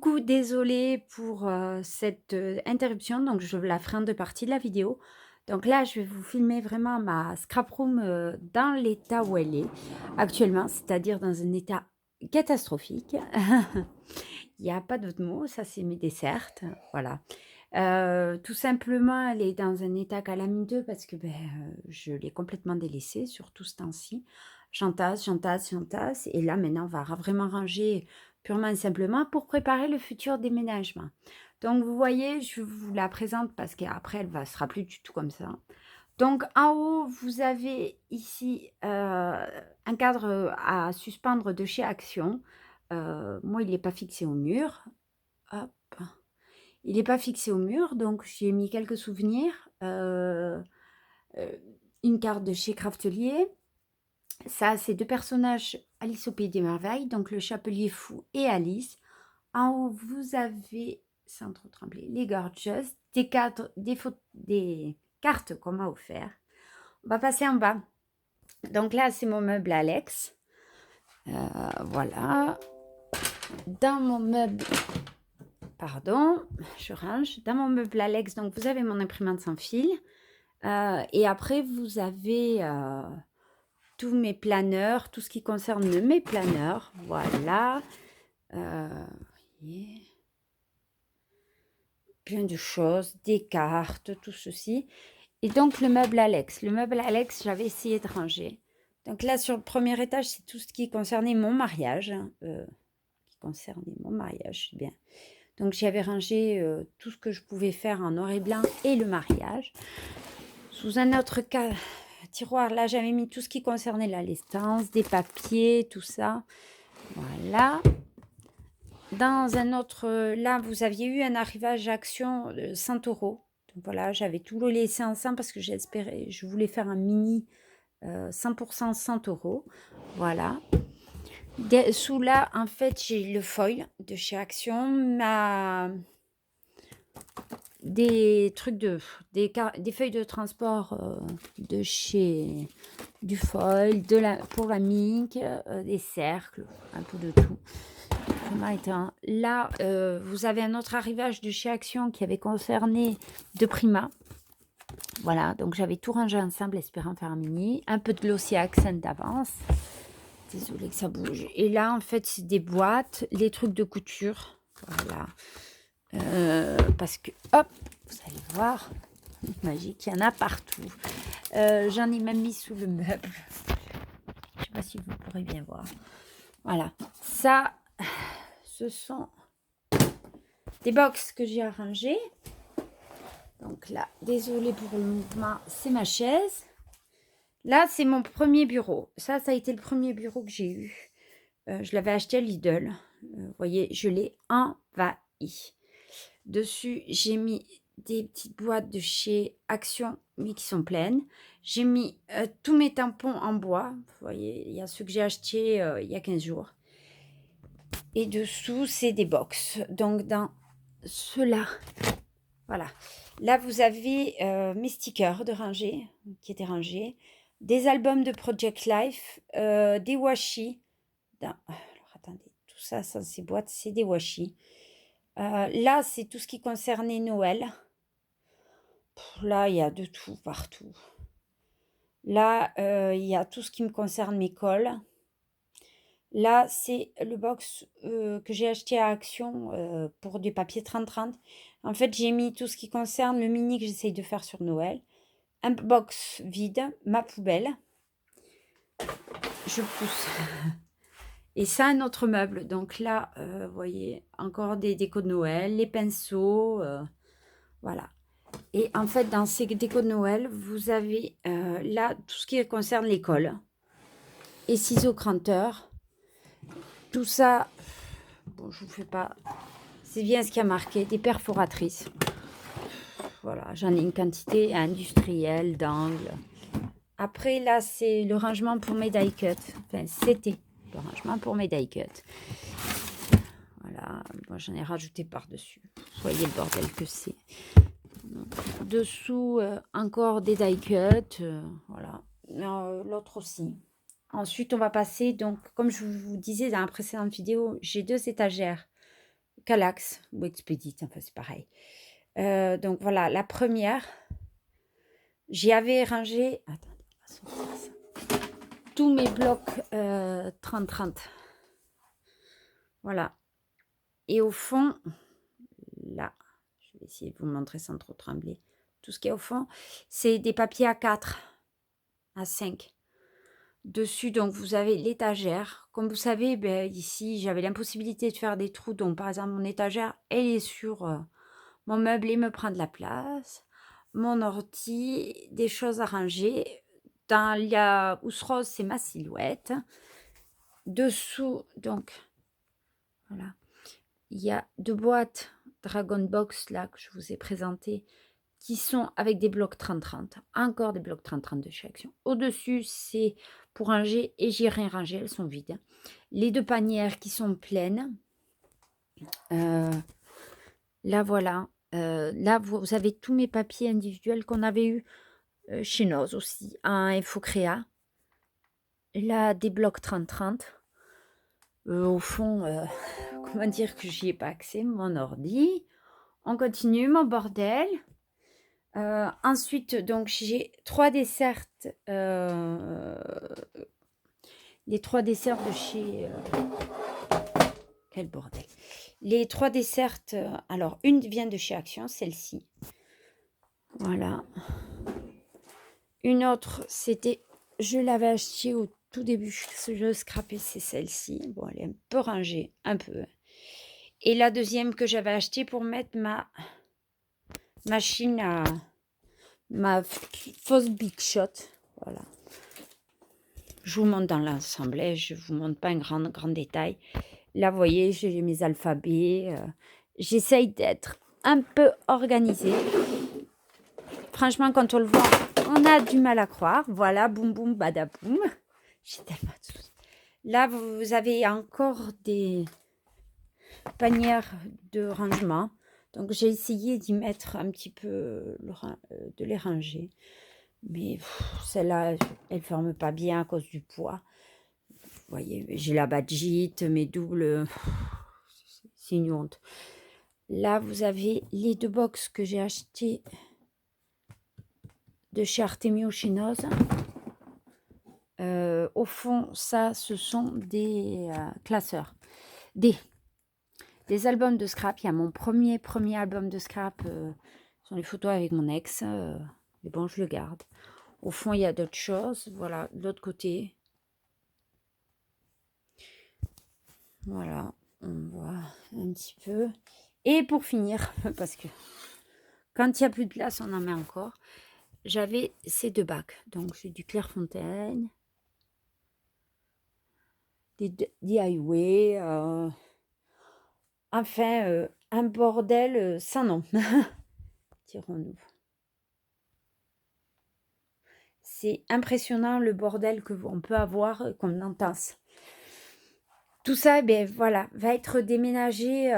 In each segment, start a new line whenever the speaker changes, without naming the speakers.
Coucou, désolée pour, cette, interruption, donc je la ferai en 2 parties de la vidéo. Donc là, je vais vous filmer vraiment ma scrap room, dans l'état où elle est actuellement, c'est-à-dire dans un état catastrophique. Il y a pas d'autre mot, ça c'est mes desserts, voilà. Tout simplement, elle est dans un état calamiteux parce que, je l'ai complètement délaissée, surtout ce temps-ci. J'entasse, j'entasse, j'entasse et là maintenant on va vraiment ranger purement et simplement pour préparer le futur déménagement. Donc vous voyez, je vous la présente parce qu'après elle va sera plus du tout comme ça. Donc en haut, vous avez ici, un cadre, à suspendre de chez Action. Moi il n'est pas fixé au mur. Hop. Il n'est pas fixé au mur, donc j'ai mis quelques souvenirs, une carte de chez Craftelier. Ça, c'est 2 personnages Alice au pays des merveilles, donc le chapelier fou et Alice. En haut, vous avez, sans trop trembler, les Gorgeous, des cartes qu'on m'a offert. On va passer en bas. Donc là, c'est mon meuble Alex. Voilà. Dans mon meuble pardon, je range. Dans mon meuble Alex, donc vous avez mon imprimante sans fil. Et après, vous avez tous mes planeurs, tout ce qui concerne mes planeurs. Voilà. Vous voyez, plein de choses, des cartes, tout ceci. Et donc, le meuble Alex. Le meuble Alex, j'avais essayé de ranger. Donc là, sur le premier étage, c'est tout ce qui concernait mon mariage. C'est bien. Donc, j'avais rangé tout ce que je pouvais faire en noir et blanc et le mariage. Sous un autre tiroir, là, j'avais mis tout ce qui concernait la lestance, des papiers, tout ça. Voilà. Dans un autre, là, vous aviez eu un arrivage Action de 100 €. Donc voilà, j'avais tout le laissé ensemble parce que je voulais faire un mini 100% 100 €. Voilà. Sous là, en fait, j'ai le foil de chez Action, des trucs des feuilles de transport de chez du foil, pour la mink, des cercles, un peu de tout. Là, vous avez un autre arrivage de chez Action qui avait concerné de Prima. Voilà, donc j'avais tout rangé ensemble, espérant faire un mini. Un peu de Glossy Accent d'avance. Désolée que ça bouge. Et là, en fait, c'est des boîtes, les trucs de couture. Voilà. Parce que, hop, vous allez voir, magique, il y en a partout. J'en ai même mis sous le meuble. Je ne sais pas si vous pourrez bien voir. Voilà. Ça, ce sont des box que j'ai arrangées. Donc là, désolée pour le mouvement, c'est ma chaise. Là, c'est mon premier bureau. Ça a été le premier bureau que j'ai eu. Je l'avais acheté à Lidl. Vous voyez, je l'ai envahi. Dessus, j'ai mis des petites boîtes de chez Action, mais qui sont pleines. J'ai mis tous mes tampons en bois. Vous voyez, il y a ceux que j'ai achetés il y a 15 jours. Et dessous, c'est des box. Donc, dans ceux-là, voilà. Là, vous avez mes stickers de rangée, qui étaient rangés. Des albums de Project Life, des washi. Alors, attendez, tout ça, ces boîtes, c'est des washi. Là, c'est tout ce qui concernait Noël. Là, il y a de tout partout. Là, il y a tout ce qui me concerne mes cols. Là, c'est le box que j'ai acheté à Action pour du papier 30-30. En fait, j'ai mis tout ce qui concerne le mini que j'essaye de faire sur Noël. Un box vide, ma poubelle. Je pousse. Et ça, un autre meuble. Donc là, vous voyez, encore des décos de Noël, les pinceaux, voilà. Et en fait, dans ces décos de Noël, vous avez là tout ce qui concerne l'école. Et ciseaux cranteurs. Tout ça, bon, je vous fais pas. C'est bien ce qui a marqué, des perforatrices. Voilà, j'en ai une quantité industrielle d'angles. Après, là, c'est le rangement pour mes die cuts. Enfin, c'était le rangement pour mes die cuts. Voilà, moi j'en ai rajouté par-dessus. Voyez le bordel que c'est. Dessous, encore des die cuts. Voilà, l'autre aussi. Ensuite, on va passer, donc, comme je vous disais dans la précédente vidéo, j'ai 2 étagères Calax ou Expedit, enfin c'est pareil. Donc voilà, la première, j'y avais rangé, attendez, tous mes blocs 30-30. Voilà. Et au fond, là, je vais essayer de vous montrer sans trop trembler. Tout ce qui est au fond, c'est des papiers A4, A5. Dessus, donc, vous avez l'étagère. Comme vous savez, ben, ici, j'avais l'impossibilité de faire des trous. Donc, par exemple, mon étagère, elle est sur mon meuble et me prend de la place. Mon ordi, des choses à ranger. Dans la housse rose, c'est ma silhouette. Dessous, donc, voilà. Il y a 2 boîtes Dragon Box, là, que je vous ai présentées, qui sont avec des blocs 30-30. Encore des blocs 30-30 de chez Action. Au-dessus, c'est pour ranger et j'ai rien rangé, elles sont vides. Les 2 panières qui sont pleines. Là, voilà. Là, vous avez tous mes papiers individuels qu'on avait eu chez Noz aussi, à Infocréa. Là, des blocs 30-30. Au fond, comment dire que j'y ai pas accès, mon ordi. On continue, mon bordel. Ensuite, donc, j'ai 3 dessertes. Les 3 desserts de chez... quel bordel. Les 3 dessertes, alors, une vient de chez Action, celle-ci. Voilà. Une autre, c'était... Je l'avais achetée au tout début, je scrapais, c'est celle-ci. Bon, elle est un peu rangée, un peu. Et la deuxième que j'avais achetée pour mettre ma machine à... ma fausse Big Shot. Voilà. Je vous montre dans l'ensemble, je ne vous montre pas un grand détail. Là, vous voyez, j'ai mes alphabets. J'essaye d'être un peu organisée. Franchement, quand on le voit, on a du mal à croire. Voilà, boum, boum, badaboum. J'ai tellement de choses. Là, vous avez encore des panières de rangement. Donc, j'ai essayé d'y mettre un petit peu, de les ranger. Mais celle-là, elle ne ferme pas bien à cause du poids. Vous voyez, j'ai la badgite, mes doubles. C'est une honte. Là, vous avez les 2 box que j'ai achetées de chez Artemio chez Noz. Au fond, ça, ce sont des classeurs. Des albums de scrap. Il y a mon premier album de scrap. Ce sont les photos avec mon ex. Mais bon, je le garde. Au fond, il y a d'autres choses. Voilà, de l'autre côté. Voilà, on voit un petit peu. Et pour finir, parce que quand il n'y a plus de place, on en met encore. J'avais ces 2 bacs. Donc, j'ai du Clairefontaine, des DIY, enfin, un bordel sans nom. Tirons-nous. C'est impressionnant le bordel qu'on peut avoir, qu'on entasse. Tout ça, ben voilà, va être déménagé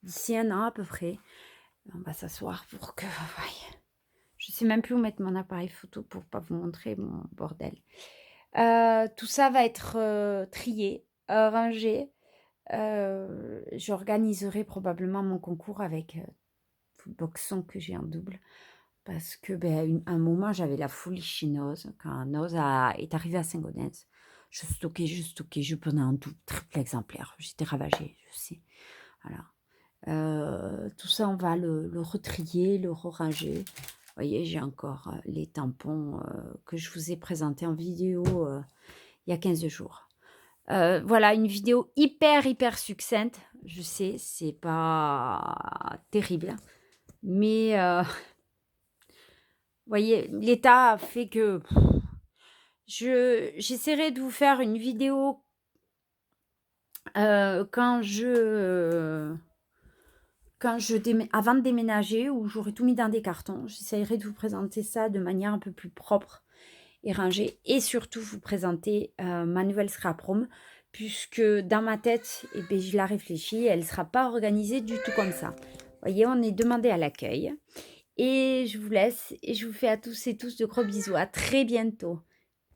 d'ici 1 an à peu près. On va s'asseoir pour que... Ouais. Je ne sais même plus où mettre mon appareil photo pour ne pas vous montrer mon bordel. Tout ça va être trié, rangé. J'organiserai probablement mon concours avec tout le boxon que j'ai en double. Parce que, ben, un moment, j'avais la folie chez Noz. Quand Noz est arrivé à Saint-Gaudens, je stockais, je prenais un double, triple exemplaire. J'étais ravagée, je sais. Voilà. Tout ça, on va le retrier, le ranger. Vous voyez, j'ai encore les tampons que je vous ai présentés en vidéo il y a 15 jours. Voilà, une vidéo hyper succincte. Je sais, c'est pas terrible. Mais, vous voyez, l'état fait que j'essaierai de vous faire une vidéo avant de déménager, où j'aurai tout mis dans des cartons. J'essaierai de vous présenter ça de manière un peu plus propre et rangée. Et surtout, vous présenter ma nouvelle scrap room. Puisque dans ma tête, eh bien, je la réfléchis, elle ne sera pas organisée du tout comme ça. Vous voyez, on est demandé à l'accueil. Et je vous laisse et je vous fais à tous et tous de gros bisous. À très bientôt.